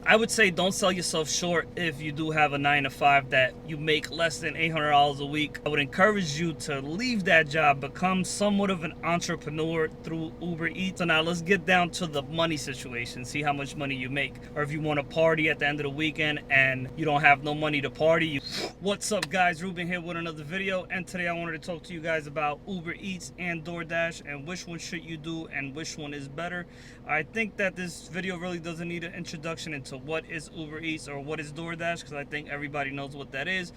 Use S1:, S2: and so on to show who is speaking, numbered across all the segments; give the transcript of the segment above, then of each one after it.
S1: I would say don't sell yourself short if you do have a 9 to 5 that you make less than $800 a week. I would encourage you to leave that job, become somewhat of an entrepreneur through Uber Eats. So now let's get down to the money situation, see how much money you make. Or if you want to party at the end of the weekend and you don't have no money to party. What's up guys, Ruben here with another video, and today I wanted to talk to you guys about Uber Eats and Doordash and which one should you do and which one is better. I think that this video really doesn't need an introduction into what is Uber Eats or what is Doordash, because I think everybody knows what that is.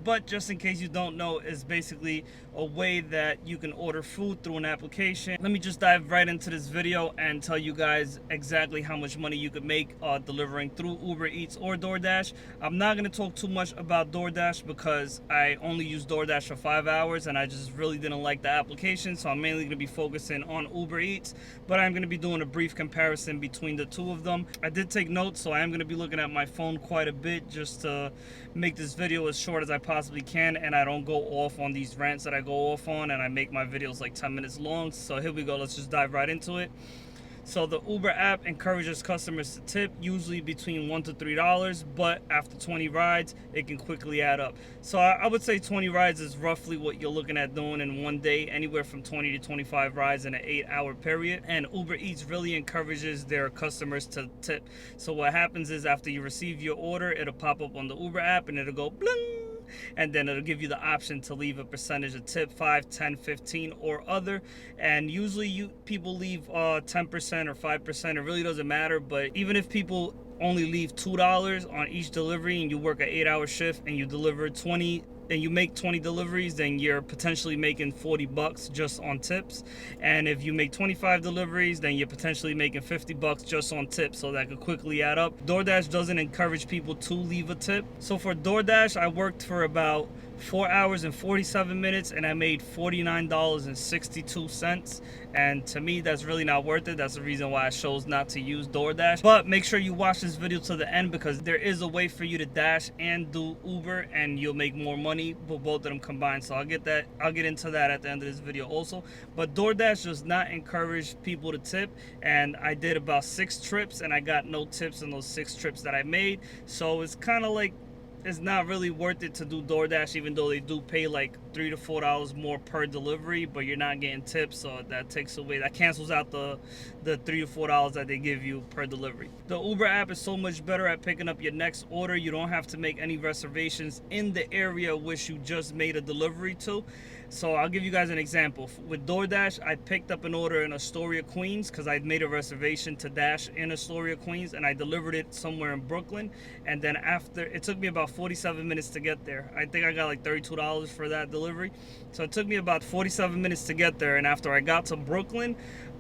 S1: But just in case you don't know, it's basically a way that you can order food through an application. Let me just dive right into this video and tell you guys exactly how much money you could make delivering through Uber Eats or Doordash. I'm not going to talk too much about Doordash because I only use Doordash for 5 hours and I just really didn't like the application, so I'm mainly going to be focusing on Uber Eats, but I'm going to be doing a brief comparison between the two of them. I did take notes, so I am going to be looking at my phone quite a bit just to make this video as short as I possibly can, and I don't go off on these rants that I go off on, and I make my videos like 10 minutes long. So here we go, let's just dive right into it. So the Uber app encourages customers to tip, usually between $1 to $3, but after 20 rides, it can quickly add up. So I would say 20 rides is roughly what you're looking at doing in one day, anywhere from 20 to 25 rides in an 8-hour period. And Uber Eats really encourages their customers to tip. So what happens is after you receive your order, it'll pop up on the Uber app and it'll go bling, and then it'll give you the option to leave a percentage of tip, 5, 10, 15 or other. And usually people leave 10% or 5%. It really doesn't matter. But even if people only leave $2 on each delivery and you work an 8-hour shift and you deliver 20 and you make 20 deliveries, then you're potentially making 40 bucks just on tips. And if you make 25 deliveries, then you're potentially making 50 bucks just on tips, so that could quickly add up. DoorDash doesn't encourage people to leave a tip. So for DoorDash, I worked for about 4 hours and 47 minutes and I made $49.62, and to me that's really not worth it. That's the reason why I chose not to use DoorDash. But make sure you watch this video to the end, because there is a way for you to dash and do Uber and you'll make more money with both of them combined. So I'll get into that at the end of this video also. But DoorDash does not encourage people to tip, and I did about 6 trips and I got no tips in those 6 trips that I made. So it's kind of like it's not really worth it to do DoorDash, even though they do pay like $3 to $4 more per delivery, but you're not getting tips, so that cancels out the $3 to $4 that they give you per delivery. The Uber app is so much better at picking up your next order. You don't have to make any reservations in the area which you just made a delivery to. So I'll give you guys an example. With DoorDash, I picked up an order in Astoria, Queens, because I'd made a reservation to dash in Astoria, Queens, and I delivered it somewhere in Brooklyn. And then it took me about 47 minutes to get there. I think I got like $32 for that delivery. So it took me about 47 minutes to get there. And after I got to Brooklyn,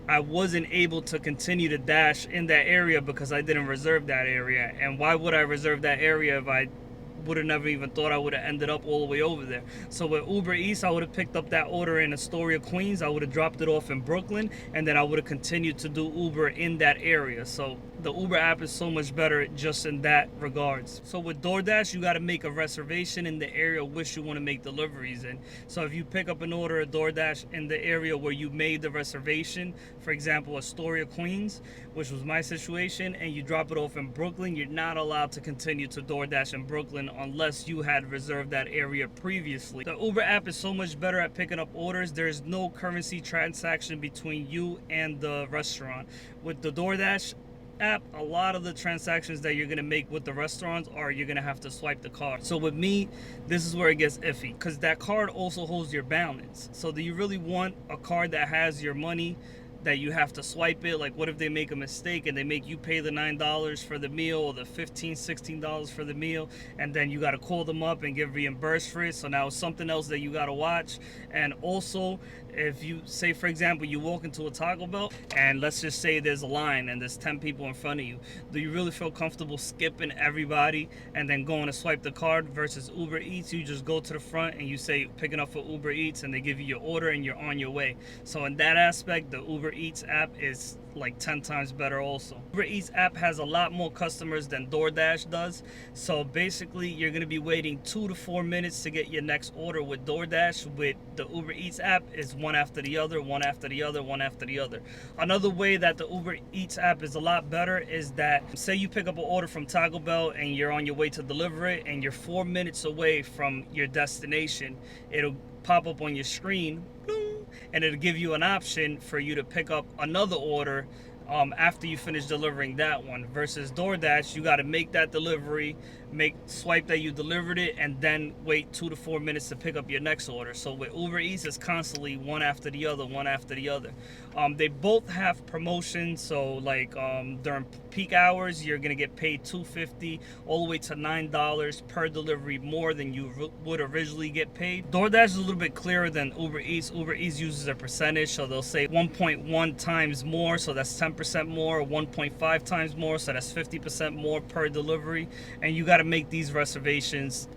S1: I wasn't able to continue to dash in that area because I didn't reserve that area. And why would I reserve that area if I would have never even thought I would have ended up all the way over there? So with Uber Eats, I would have picked up that order in Astoria, Queens. I would have dropped it off in Brooklyn, and then I would have continued to do Uber in that area. So the Uber app is so much better just in that regards. So with DoorDash, you got to make a reservation in the area which you want to make deliveries in. So if you pick up an order at DoorDash in the area where you made the reservation, for example, Astoria, Queens, which was my situation, and you drop it off in Brooklyn, you're not allowed to continue to DoorDash in Brooklyn unless you had reserved that area previously. The Uber app is so much better at picking up orders. There's no currency transaction between you and the restaurant. With the DoorDash app, a lot of the transactions that you're gonna make with the restaurants are you're gonna have to swipe the card. So with me, this is where it gets iffy, because that card also holds your balance. So do you really want a card that has your money that you have to swipe it? Like, what if they make a mistake and they make you pay the $9 for the meal or the $15, $16 for the meal, and then you got to call them up and get reimbursed for it? So now it's something else that you got to watch. And also, if you say, for example, you walk into a Taco Bell and let's just say there's a line and there's 10 people in front of you, do you really feel comfortable skipping everybody and then going to swipe the card? Versus Uber Eats, you just go to the front and you say picking up for Uber Eats and they give you your order and you're on your way. So in that aspect, the Uber Eats app is like 10 times better also. Uber Eats app has a lot more customers than DoorDash does. So basically you're going to be waiting 2 to 4 minutes to get your next order with DoorDash. With the Uber Eats app is one after the other, one after the other, one after the other. Another way that the Uber Eats app is a lot better is that, say you pick up an order from Taco Bell and you're on your way to deliver it and you're 4 minutes away from your destination, it'll pop up on your screen, and it'll give you an option for you to pick up another order after you finish delivering that one. Versus DoorDash, you got to make that delivery, swipe that you delivered it, and then wait 2 to 4 minutes to pick up your next order. So with Uber Eats, it's constantly one after the other, one after the other. They both have promotions. So like during peak hours, you're gonna get paid $2.50 all the way to $9 per delivery more than you would originally get paid. DoorDash is a little bit clearer than Uber Eats. Uber Eats uses a percentage, so they'll say 1.1 times more, so that's 10% more, 1.5 times more, so that's 50% more per delivery. And you got to make these reservations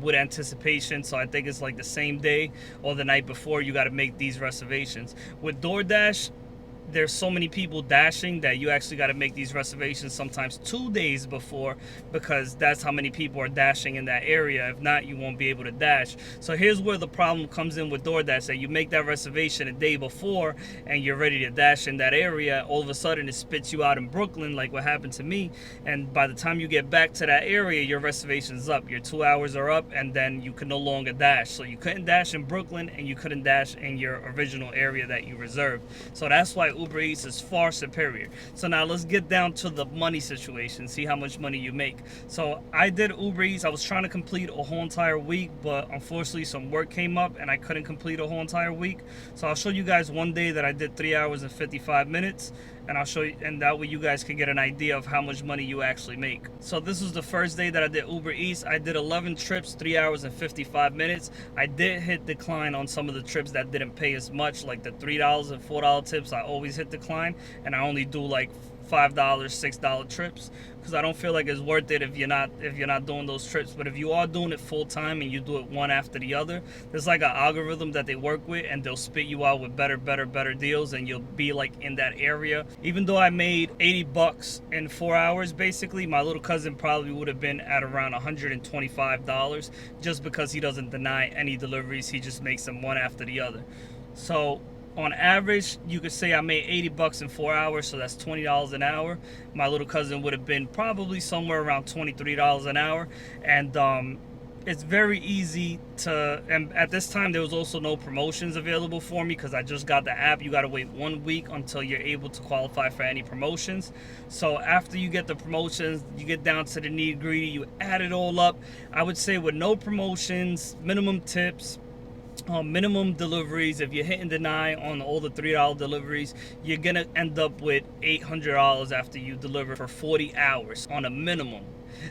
S1: with anticipation. So I think it's like the same day or the night before you got to make these reservations. With DoorDash, there's so many people dashing that you actually got to make these reservations sometimes 2 days before, because that's how many people are dashing in that area. If not, you won't be able to dash. So here's where the problem comes in with DoorDash, that you make that reservation a day before and you're ready to dash in that area. All of a sudden it spits you out in Brooklyn, like what happened to me, and by the time you get back to that area, your reservation's up, your 2 hours are up, and then you can no longer dash. So you couldn't dash in Brooklyn and you couldn't dash in your original area that you reserved. So that's why Uber Eats is far superior. So now let's get down to the money situation, see how much money you make. So I did Uber Eats. I was trying to complete a whole entire week, but unfortunately some work came up and I couldn't complete a whole entire week. So I'll show you guys one day that I did 3 hours and 55 minutes, and I'll show you, and that way you guys can get an idea of how much money you actually make. So this was the first day that I did Uber Eats. I did 11 trips, 3 hours and 55 minutes. I did hit decline on some of the trips that didn't pay as much, like the $3 and $4 tips. I always hit decline, and I only do like $5, $6 trips, because I don't feel like it's worth it if you're not doing those trips. But if you are doing it full time and you do it one after the other, there's like an algorithm that they work with, and they'll spit you out with better deals, and you'll be like in that area. Even though I made $80 in 4 hours, basically my little cousin probably would have been at around $125, just because he doesn't deny any deliveries. He just makes them one after the other. So on average, you could say I made $80 in 4 hours, so that's $20 an hour. My little cousin would have been probably somewhere around $23 an hour. And it's very easy to, and at this time there was also no promotions available for me because I just got the app. You got to wait 1 week until you're able to qualify for any promotions. So after you get the promotions, you get down to the nitty-gritty, you add it all up. I would say with no promotions, minimum tips, minimum deliveries, if you hit and deny on all the $3 deliveries, you're gonna end up with $800 after you deliver for 40 hours on a minimum.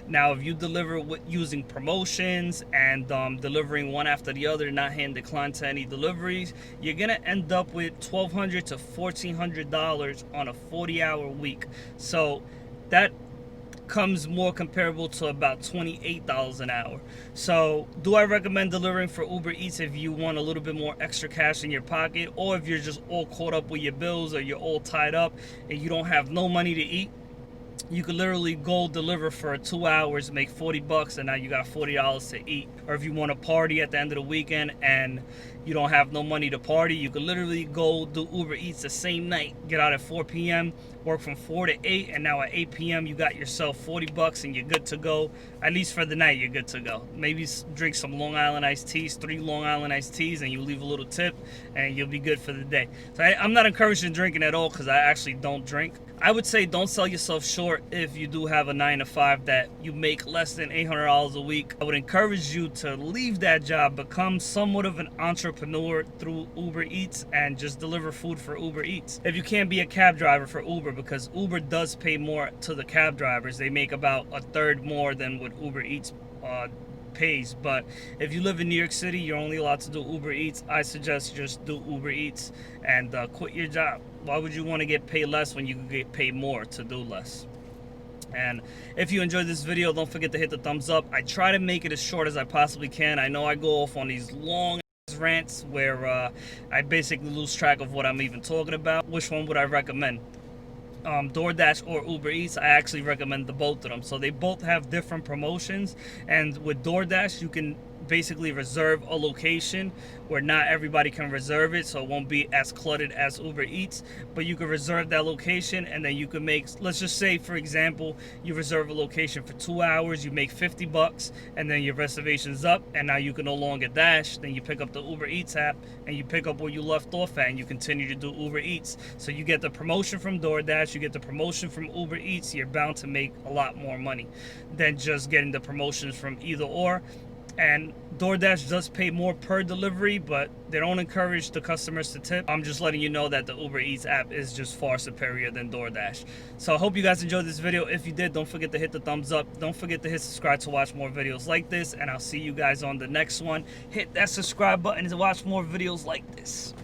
S1: Now if you deliver using promotions and delivering one after the other, not hitting decline to any deliveries, you're gonna end up with $1,200 to $1,400 on a 40-hour week. So that comes more comparable to about $28 an hour. So do I recommend delivering for Uber Eats if you want a little bit more extra cash in your pocket, or if you're just all caught up with your bills, or you're all tied up and you don't have no money to eat? You could literally go deliver for 2 hours, make $40, and now you got $40 to eat. Or if you want to party at the end of the weekend and you don't have no money to party, you could literally go do Uber Eats the same night, get out at 4 p.m., work from 4 to 8, and now at 8 p.m. you got yourself $40 and you're good to go. At least for the night, you're good to go. Maybe drink some Long Island iced teas, 3 Long Island iced teas, and you leave a little tip, and you'll be good for the day. So I'm not encouraging drinking at all, because I actually don't drink. I would say don't sell yourself short if you do have a 9-to-5 that you make less than $800 a week. I would encourage you to leave that job, become somewhat of an entrepreneur through Uber Eats, and just deliver food for Uber Eats. If you can't be a cab driver for Uber, because Uber does pay more to the cab drivers, they make about a third more than what Uber Eats pays. But if you live in New York City, you're only allowed to do Uber Eats. I suggest just do Uber Eats and quit your job. Why would you want to get paid less when you can get paid more to do less? And if you enjoyed this video, don't forget to hit the thumbs up. I try to make it as short as I possibly can. I know I go off on these long rants where I basically lose track of what I'm even talking about. Which one would I recommend? DoorDash or Uber Eats? I actually recommend the both of them. So they both have different promotions, and with DoorDash you can basically reserve a location where not everybody can reserve it, so it won't be as cluttered as Uber Eats. But you can reserve that location, and then you can make, let's just say for example, you reserve a location for 2 hours, you make $50, and then your reservation's up, and now you can no longer dash. Then you pick up the Uber Eats app and you pick up where you left off at, and you continue to do Uber Eats. So you get the promotion from DoorDash, you get the promotion from Uber Eats. You're bound to make a lot more money than just getting the promotions from either or. And DoorDash does pay more per delivery, but they don't encourage the customers to tip. I'm just letting you know that the Uber Eats app is just far superior than DoorDash. So I hope you guys enjoyed this video. If you did, don't forget to hit the thumbs up. Don't forget to hit subscribe to watch more videos like this, and I'll see you guys on the next one. Hit that subscribe button to watch more videos like this.